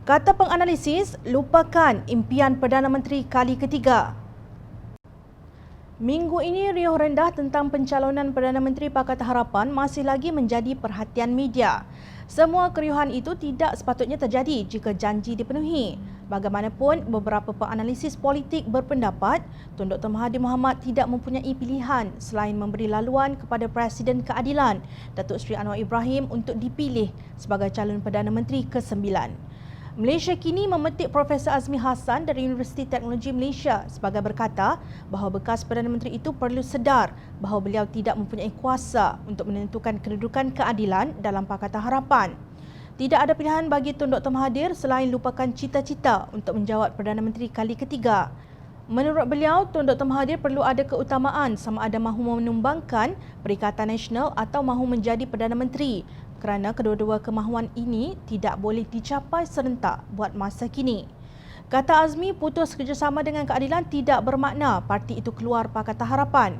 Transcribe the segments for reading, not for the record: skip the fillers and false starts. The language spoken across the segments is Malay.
Kata penganalisis, lupakan impian Perdana Menteri kali ketiga. Minggu ini riuh rendah tentang pencalonan Perdana Menteri Pakatan Harapan masih lagi menjadi perhatian media. Semua keriuhan itu tidak sepatutnya terjadi jika janji dipenuhi. Bagaimanapun, beberapa penganalisis politik berpendapat Tun Dr. Mahathir Mohamad tidak mempunyai pilihan selain memberi laluan kepada Presiden Keadilan Datuk Seri Anwar Ibrahim untuk dipilih sebagai calon Perdana Menteri ke-9. Malaysia kini memetik Profesor Azmi Hassan dari Universiti Teknologi Malaysia sebagai berkata bahawa bekas Perdana Menteri itu perlu sedar bahawa beliau tidak mempunyai kuasa untuk menentukan kedudukan keadilan dalam Pakatan Harapan. Tidak ada pilihan bagi Tun Dr. Mahathir selain lupakan cita-cita untuk menjawat Perdana Menteri kali ketiga. Menurut beliau, Tun Dr. Mahathir perlu ada keutamaan sama ada mahu menumbangkan Perikatan Nasional atau mahu menjadi Perdana Menteri kerana kedua-dua kemahuan ini tidak boleh dicapai serentak buat masa kini. Kata Azmi, putus kerjasama dengan keadilan tidak bermakna parti itu keluar Pakatan Harapan.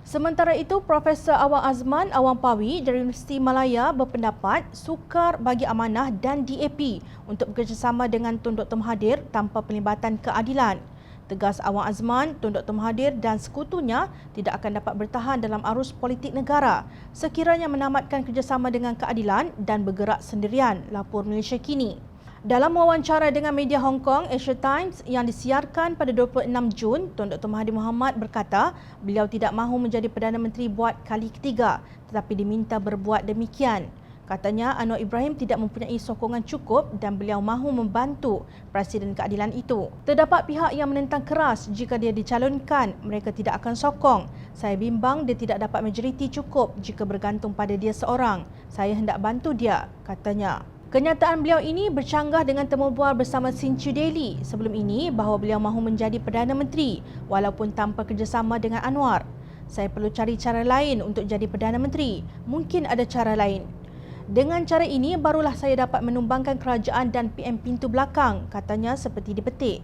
Sementara itu, Profesor Awang Azman Awang Pawi dari Universiti Malaya berpendapat sukar bagi Amanah dan DAP untuk bekerjasama dengan Tun Dr. Mahathir tanpa pelibatan keadilan. Tegas Awang Azman, Tun Dr. Mahathir dan sekutunya tidak akan dapat bertahan dalam arus politik negara sekiranya menamatkan kerjasama dengan keadilan dan bergerak sendirian, lapor Malaysia Kini. Dalam wawancara dengan media Hong Kong, Asia Times yang disiarkan pada 26 Jun, Tun Dr. Mahathir Mohamad berkata beliau tidak mahu menjadi Perdana Menteri buat kali ketiga tetapi diminta berbuat demikian. Katanya Anwar Ibrahim tidak mempunyai sokongan cukup dan beliau mahu membantu Presiden Keadilan itu. Terdapat pihak yang menentang keras jika dia dicalonkan, mereka tidak akan sokong. Saya bimbang dia tidak dapat majoriti cukup jika bergantung pada dia seorang. Saya hendak bantu dia, katanya. Kenyataan beliau ini bercanggah dengan temu bual bersama Sinchu Daily sebelum ini bahawa beliau mahu menjadi Perdana Menteri walaupun tanpa kerjasama dengan Anwar. Saya perlu cari cara lain untuk jadi Perdana Menteri. Mungkin ada cara lain. Dengan cara ini, barulah saya dapat menumbangkan kerajaan dan PM pintu belakang, katanya seperti dipetik.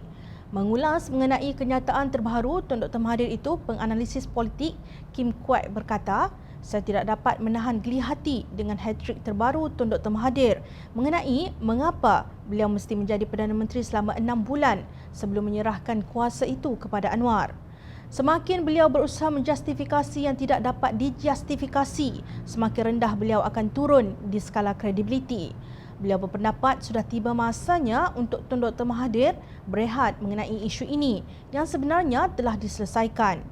Mengulas mengenai kenyataan terbaru Tun Dr. Mahathir itu, penganalisis politik Kim Kwek berkata, saya tidak dapat menahan geli hati dengan hat-trick terbaru Tun Dr. Mahathir mengenai mengapa beliau mesti menjadi Perdana Menteri selama 6 bulan sebelum menyerahkan kuasa itu kepada Anwar. Semakin beliau berusaha menjustifikasi yang tidak dapat dijustifikasi, semakin rendah beliau akan turun di skala kredibiliti. Beliau berpendapat sudah tiba masanya untuk Tun Dr. Mahathir berehat mengenai isu ini yang sebenarnya telah diselesaikan.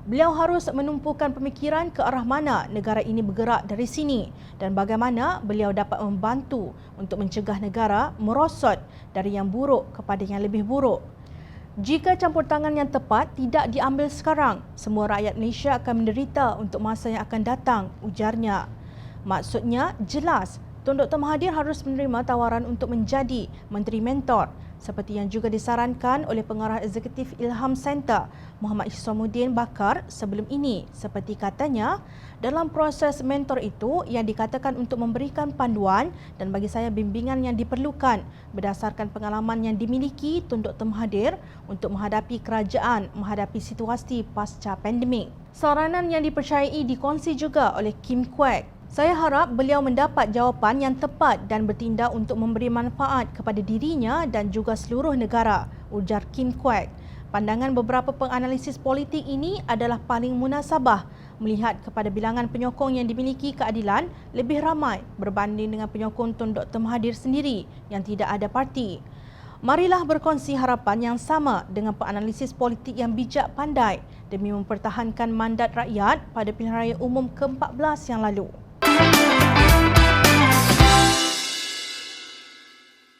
Beliau harus menumpukan pemikiran ke arah mana negara ini bergerak dari sini dan bagaimana beliau dapat membantu untuk mencegah negara merosot dari yang buruk kepada yang lebih buruk. Jika campur tangan yang tepat tidak diambil sekarang, semua rakyat Malaysia akan menderita untuk masa yang akan datang, ujarnya. Maksudnya jelas, Tun Dr. Mahathir harus menerima tawaran untuk menjadi Menteri Mentor seperti yang juga disarankan oleh Pengarah Eksekutif Ilham Center Muhammad Hishamuddin Bakar sebelum ini. Seperti katanya, dalam proses mentor itu yang dikatakan untuk memberikan panduan dan bagi saya bimbingan yang diperlukan berdasarkan pengalaman yang dimiliki Tun Dr. Mahathir untuk menghadapi kerajaan, menghadapi situasi pasca pandemik. Saranan yang dipercayai dikongsi juga oleh Kim Kwek. Saya harap beliau mendapat jawapan yang tepat dan bertindak untuk memberi manfaat kepada dirinya dan juga seluruh negara, ujar Kim Kwek. Pandangan beberapa penganalisis politik ini adalah paling munasabah melihat kepada bilangan penyokong yang dimiliki keadilan lebih ramai berbanding dengan penyokong Tun Dr. Mahathir sendiri yang tidak ada parti. Marilah berkongsi harapan yang sama dengan penganalisis politik yang bijak pandai demi mempertahankan mandat rakyat pada pilihan raya umum ke-14 yang lalu.